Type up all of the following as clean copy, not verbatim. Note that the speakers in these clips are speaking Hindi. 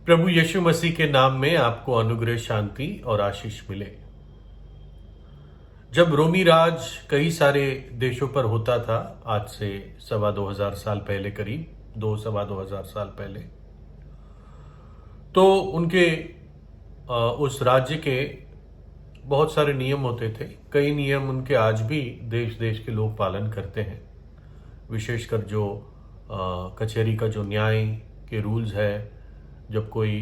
प्रभु यीशु मसीह के नाम में आपको अनुग्रह, शांति और आशीष मिले। जब रोमी राज कई सारे देशों पर होता था, आज से 2,200 साल पहले, करीब 2,200 साल पहले, तो उनके उस राज्य के बहुत सारे नियम होते थे। कई नियम उनके आज भी देश देश के लोग पालन करते हैं। विशेषकर जो कचहरी का जो न्याय के रूल्स है, जब कोई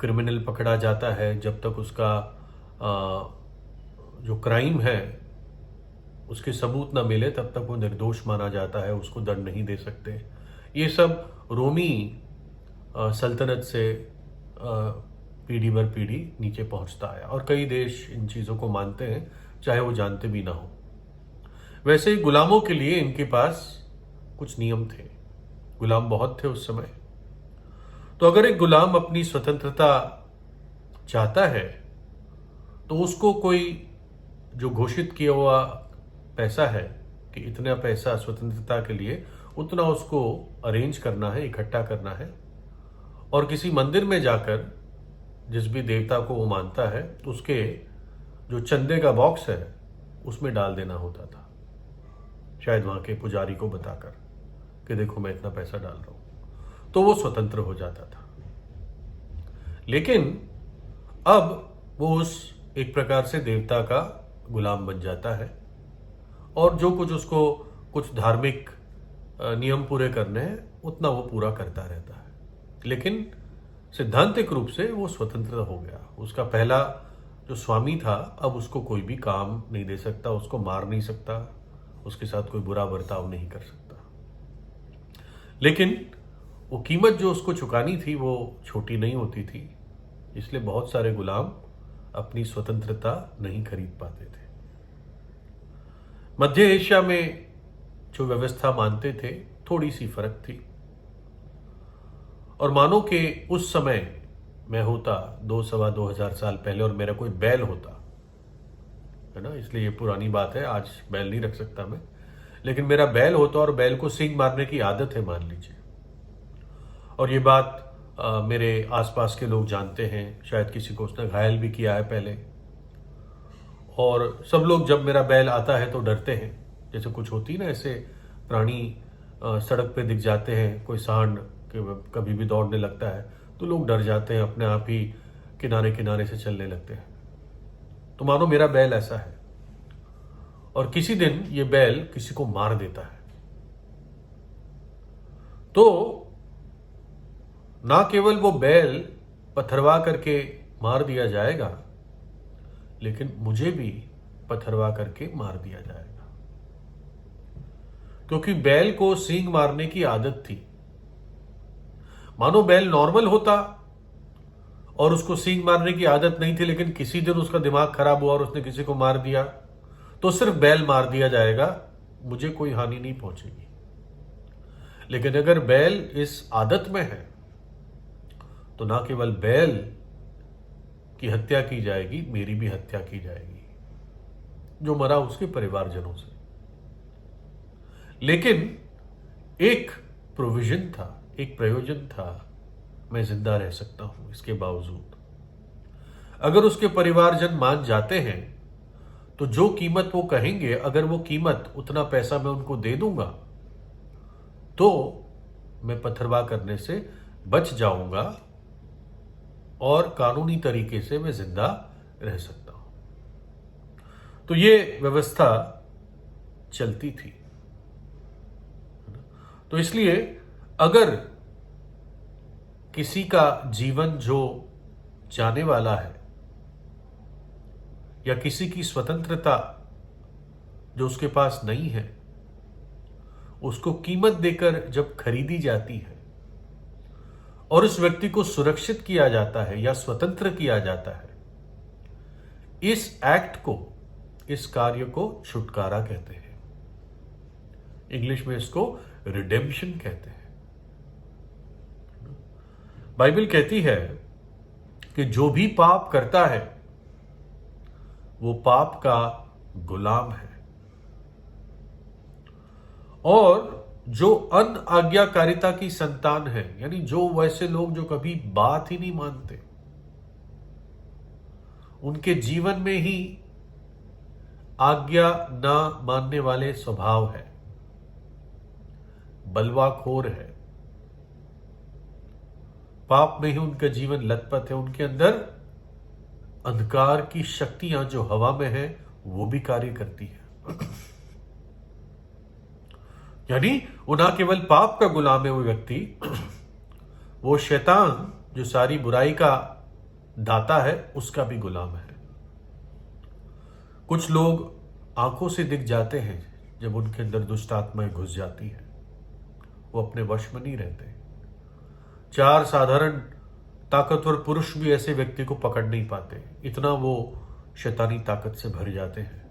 क्रिमिनल पकड़ा जाता है, जब तक उसका जो क्राइम है उसके सबूत ना मिले तब तक वो निर्दोष माना जाता है, उसको दंड नहीं दे सकते। ये सब रोमी सल्तनत से पीढ़ी भर पीढ़ी नीचे पहुंचता आया और कई देश इन चीज़ों को मानते हैं, चाहे वो जानते भी ना हो। वैसे ही गुलामों के लिए इनके पास कुछ नियम थे। गुलाम बहुत थे उस समय। तो अगर एक गुलाम अपनी स्वतंत्रता चाहता है तो उसको कोई जो घोषित किया हुआ पैसा है कि इतना पैसा स्वतंत्रता के लिए, उतना उसको अरेंज करना है, इकट्ठा करना है और किसी मंदिर में जाकर जिस भी देवता को वो मानता है उसके जो चंदे का बॉक्स है उसमें डाल देना होता था, शायद वहां के पुजारी को बताकर कि देखो मैं इतना पैसा डाल रहा हूं, तो वो स्वतंत्र हो जाता था। लेकिन अब वो उस एक प्रकार से देवता का गुलाम बन जाता है और जो कुछ उसको कुछ धार्मिक नियम पूरे करने हैं उतना वो पूरा करता रहता है। लेकिन सिद्धांतिक रूप से वो स्वतंत्र हो गया। उसका पहला जो स्वामी था अब उसको कोई भी काम नहीं दे सकता, उसको मार नहीं सकता, उसके साथ कोई बुरा बर्ताव नहीं कर सकता। लेकिन वो कीमत जो उसको चुकानी थी वो छोटी नहीं होती थी, इसलिए बहुत सारे गुलाम अपनी स्वतंत्रता नहीं खरीद पाते थे। मध्य एशिया में जो व्यवस्था मानते थे थोड़ी सी फर्क थी। और मानो कि उस समय मैं होता 2,200 साल पहले और मेरा कोई बैल होता, है ना, इसलिए ये पुरानी बात है, आज बैल नहीं रख सकता मैं, लेकिन मेरा बैल होता और बैल को सींग मारने की आदत है मान लीजिए। और ये बात मेरे आसपास के लोग जानते हैं, शायद किसी को उसने घायल भी किया है पहले। और सब लोग जब मेरा बैल आता है तो डरते हैं, जैसे कुछ होती ना ऐसे प्राणी सड़क पे दिख जाते हैं, कोई सांड कभी भी दौड़ने लगता है तो लोग डर जाते हैं, अपने आप ही किनारे किनारे से चलने लगते हैं। तो मानो मेरा बैल ऐसा है और किसी दिन ये बैल किसी को मार देता है तो ना केवल वो बैल पथरवा करके मार दिया जाएगा, लेकिन मुझे भी पथरवा करके मार दिया जाएगा, क्योंकि बैल को सींग मारने की आदत थी। मानो बैल नॉर्मल होता और उसको सींग मारने की आदत नहीं थी, लेकिन किसी दिन उसका दिमाग खराब हुआ और उसने किसी को मार दिया तो सिर्फ बैल मार दिया जाएगा, मुझे कोई हानि नहीं पहुंचेगी। लेकिन अगर बैल इस आदत में है तो ना केवल बैल की हत्या की जाएगी, मेरी भी हत्या की जाएगी, जो मरा उसके परिवारजनों से। लेकिन एक प्रोविजन था, एक प्रयोजन था, मैं जिंदा रह सकता हूं। इसके बावजूद अगर उसके परिवारजन मान जाते हैं तो जो कीमत वो कहेंगे, अगर वो कीमत उतना पैसा मैं उनको दे दूंगा तो मैं पथरवा करने से बच जाऊंगा और कानूनी तरीके से मैं जिंदा रह सकता हूं। तो ये व्यवस्था चलती थी। तो इसलिए अगर किसी का जीवन जो जाने वाला है या किसी की स्वतंत्रता जो उसके पास नहीं है, उसको कीमत देकर जब खरीदी जाती है और उस व्यक्ति को सुरक्षित किया जाता है या स्वतंत्र किया जाता है, इस एक्ट को, इस कार्य को छुटकारा कहते हैं। इंग्लिश में इसको रिडेम्पशन कहते हैं। बाइबल कहती है कि जो भी पाप करता है वो पाप का गुलाम है और जो अनआज्ञाकारिता की संतान है, यानी जो वैसे लोग जो कभी बात ही नहीं मानते, उनके जीवन में ही आज्ञा ना मानने वाले स्वभाव है, बलवाखोर है, पाप में ही उनका जीवन लथपथ है, उनके अंदर अंधकार की शक्तियां जो हवा में है वो भी कार्य करती है। यानी वो ना केवल पाप का गुलाम है वो व्यक्ति, वो शैतान जो सारी बुराई का दाता है उसका भी गुलाम है। कुछ लोग आंखों से दिख जाते हैं जब उनके अंदर दुष्ट आत्माएं घुस जाती है, वो अपने वश में नहीं रहते। चार साधारण ताकतवर पुरुष भी ऐसे व्यक्ति को पकड़ नहीं पाते, इतना वो शैतानी ताकत से भर जाते हैं,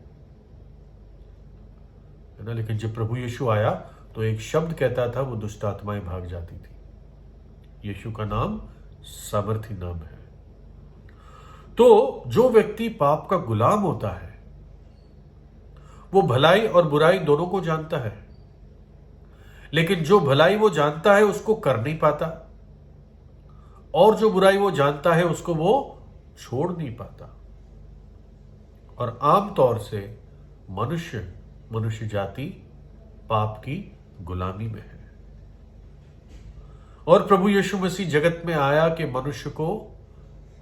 है ना। लेकिन जब प्रभु यीशु आया तो एक शब्द कहता था, वो दुष्ट आत्माएं भाग जाती थी। यीशु का नाम सामर्थी नाम है। तो जो व्यक्ति पाप का गुलाम होता है वो भलाई और बुराई दोनों को जानता है, लेकिन जो भलाई वो जानता है उसको कर नहीं पाता, और जो बुराई वो जानता है उसको वो छोड़ नहीं पाता। और आमतौर से मनुष्य जाति पाप की गुलामी में है। और प्रभु यीशु मसीह जगत में आया कि मनुष्य को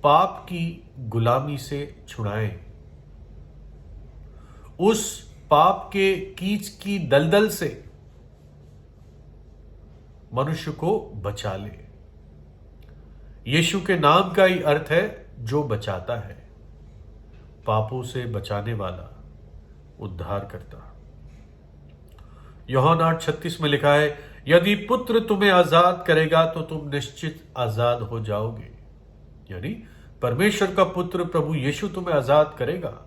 पाप की गुलामी से छुड़ाए, उस पाप के कीच की दलदल से मनुष्य को बचा ले। यीशु के नाम का ही अर्थ है जो बचाता है, पापों से बचाने वाला, उद्धार करता। यूहन्ना 8:36 में लिखा है, यदि पुत्र तुम्हें आजाद करेगा तो तुम निश्चित आजाद हो जाओगे। यानी परमेश्वर का पुत्र प्रभु यीशु तुम्हें आजाद करेगा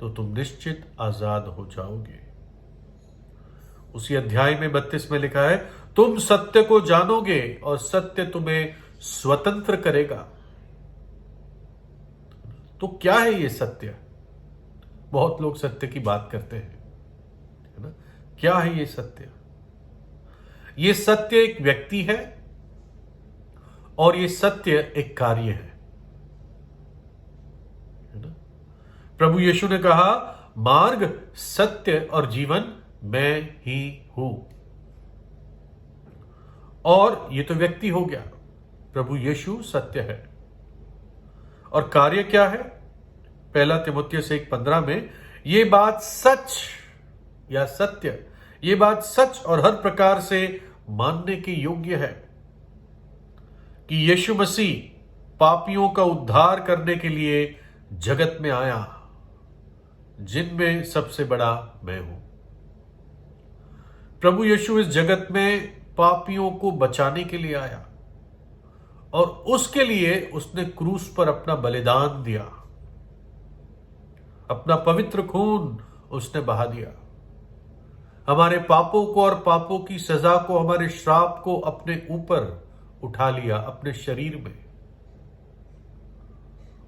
तो तुम निश्चित आजाद हो जाओगे। उसी अध्याय में 32 में लिखा है, तुम सत्य को जानोगे और सत्य तुम्हें स्वतंत्र करेगा। तो क्या है ये सत्य? बहुत लोग सत्य की बात करते हैं, है ना। क्या है ये सत्य? ये सत्य एक व्यक्ति है और ये सत्य एक कार्य है ना। प्रभु यीशु ने कहा, मार्ग, सत्य और जीवन मैं ही हूं। और ये तो व्यक्ति हो गया, प्रभु यीशु सत्य है। और कार्य क्या है? 1 तीमुथियुस 1:15 में, ये बात सच या सत्य, ये बात सच और हर प्रकार से मानने के योग्य है कि यीशु मसीह पापियों का उद्धार करने के लिए जगत में आया, जिनमें सबसे बड़ा मैं हूं। प्रभु यीशु इस जगत में पापियों को बचाने के लिए आया और उसके लिए उसने क्रूस पर अपना बलिदान दिया, अपना पवित्र खून उसने बहा दिया, हमारे पापों को और पापों की सजा को, हमारे श्राप को अपने ऊपर उठा लिया अपने शरीर में,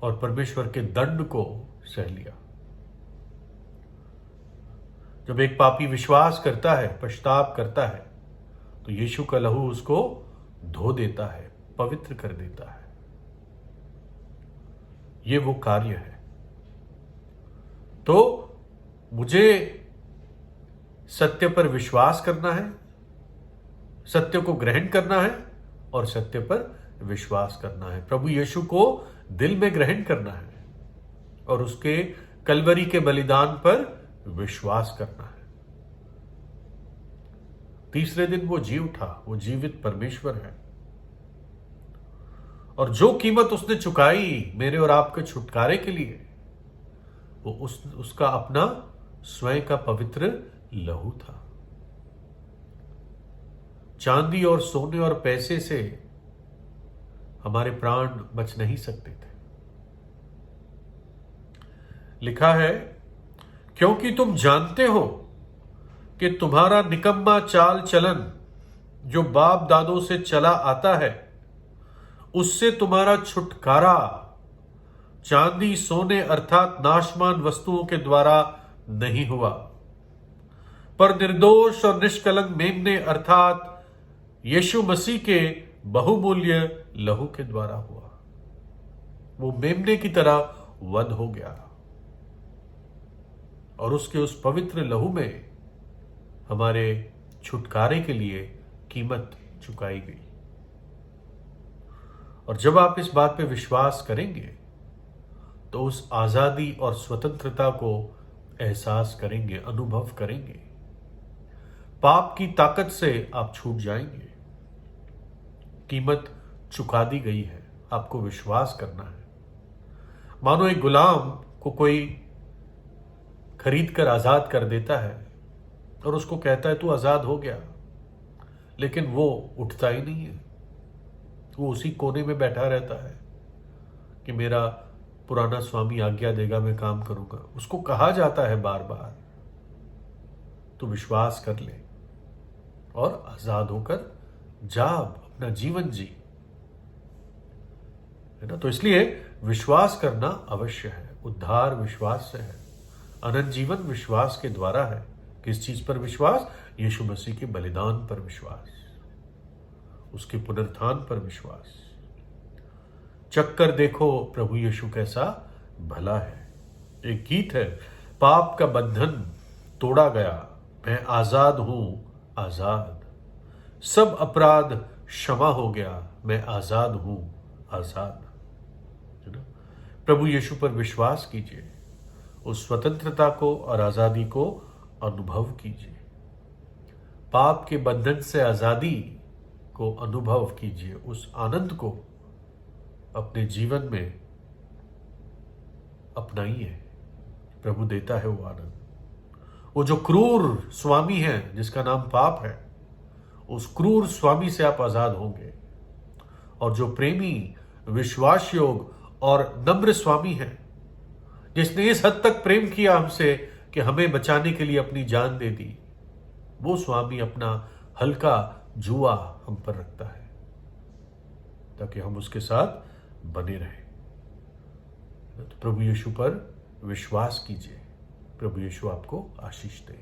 और परमेश्वर के दंड को सह लिया। जब एक पापी विश्वास करता है, पश्चाताप करता है, तो यीशु का लहू उसको धो देता है, पवित्र कर देता है। ये वो कार्य है। तो मुझे सत्य पर विश्वास करना है, सत्य को ग्रहण करना है और सत्य पर विश्वास करना है। प्रभु यीशु को दिल में ग्रहण करना है और उसके कलवरी के बलिदान पर विश्वास करना है। तीसरे दिन वो जी उठा, वो जीवित परमेश्वर है, और जो कीमत उसने चुकाई मेरे और आपके छुटकारे के लिए, वो उसका अपना स्वयं का पवित्र लहू था। चांदी और सोने और पैसे से हमारे प्राण बच नहीं सकते थे। लिखा है, क्योंकि तुम जानते हो कि तुम्हारा निकम्मा चाल चलन जो बाप दादों से चला आता है, उससे तुम्हारा छुटकारा चांदी सोने अर्थात नाशमान वस्तुओं के द्वारा नहीं हुआ, पर निर्दोष और निष्कलंक मेमने अर्थात यीशु मसीह के बहुमूल्य लहू के द्वारा हुआ। वो मेमने की तरह वध हो गया और उसके उस पवित्र लहू में हमारे छुटकारे के लिए कीमत चुकाई गई। और जब आप इस बात पे विश्वास करेंगे तो उस आजादी और स्वतंत्रता को एहसास करेंगे, अनुभव करेंगे। पाप की ताकत से आप छूट जाएंगे। कीमत चुका दी गई है, आपको विश्वास करना है। मानो एक गुलाम को कोई खरीद कर आजाद कर देता है और उसको कहता है तू आजाद हो गया, लेकिन वो उठता ही नहीं है। वो उसी कोने में बैठा रहता है कि मेरा पुराना स्वामी आज्ञा देगा, मैं काम करूंगा। उसको कहा जाता है बार बार तू विश्वास कर ले और आजाद होकर जा, अपना जीवन जी, है ना। तो इसलिए विश्वास करना अवश्य है। उद्धार विश्वास से है, अनंत जीवन विश्वास के द्वारा है। किस चीज पर विश्वास? यीशु मसीह के बलिदान पर विश्वास, उसके पुनरुत्थान पर विश्वास। चक्कर देखो प्रभु यीशु कैसा भला है। एक गीत है, पाप का बंधन तोड़ा गया, मैं आजाद हूं आजाद, सब अपराध क्षमा हो गया, मैं आजाद हूं आजाद, है ना। प्रभु यीशु पर विश्वास कीजिए, उस स्वतंत्रता को और आजादी को अनुभव कीजिए। पाप के बंधन से आजादी को अनुभव कीजिए, उस आनंद को अपने जीवन में अपनाइए। प्रभु देता है वो आनंद। वो जो क्रूर स्वामी है जिसका नाम पाप है, उस क्रूर स्वामी से आप आजाद होंगे। और जो प्रेमी, विश्वास योग और नम्र स्वामी है, जिसने इस हद तक प्रेम किया हमसे कि हमें बचाने के लिए अपनी जान दे दी, वो स्वामी अपना हल्का जुआ हम पर रखता है ताकि हम उसके साथ बने रहें। तो प्रभु यीशु पर विश्वास कीजिए। प्रभु यीशु आपको आशीष दे।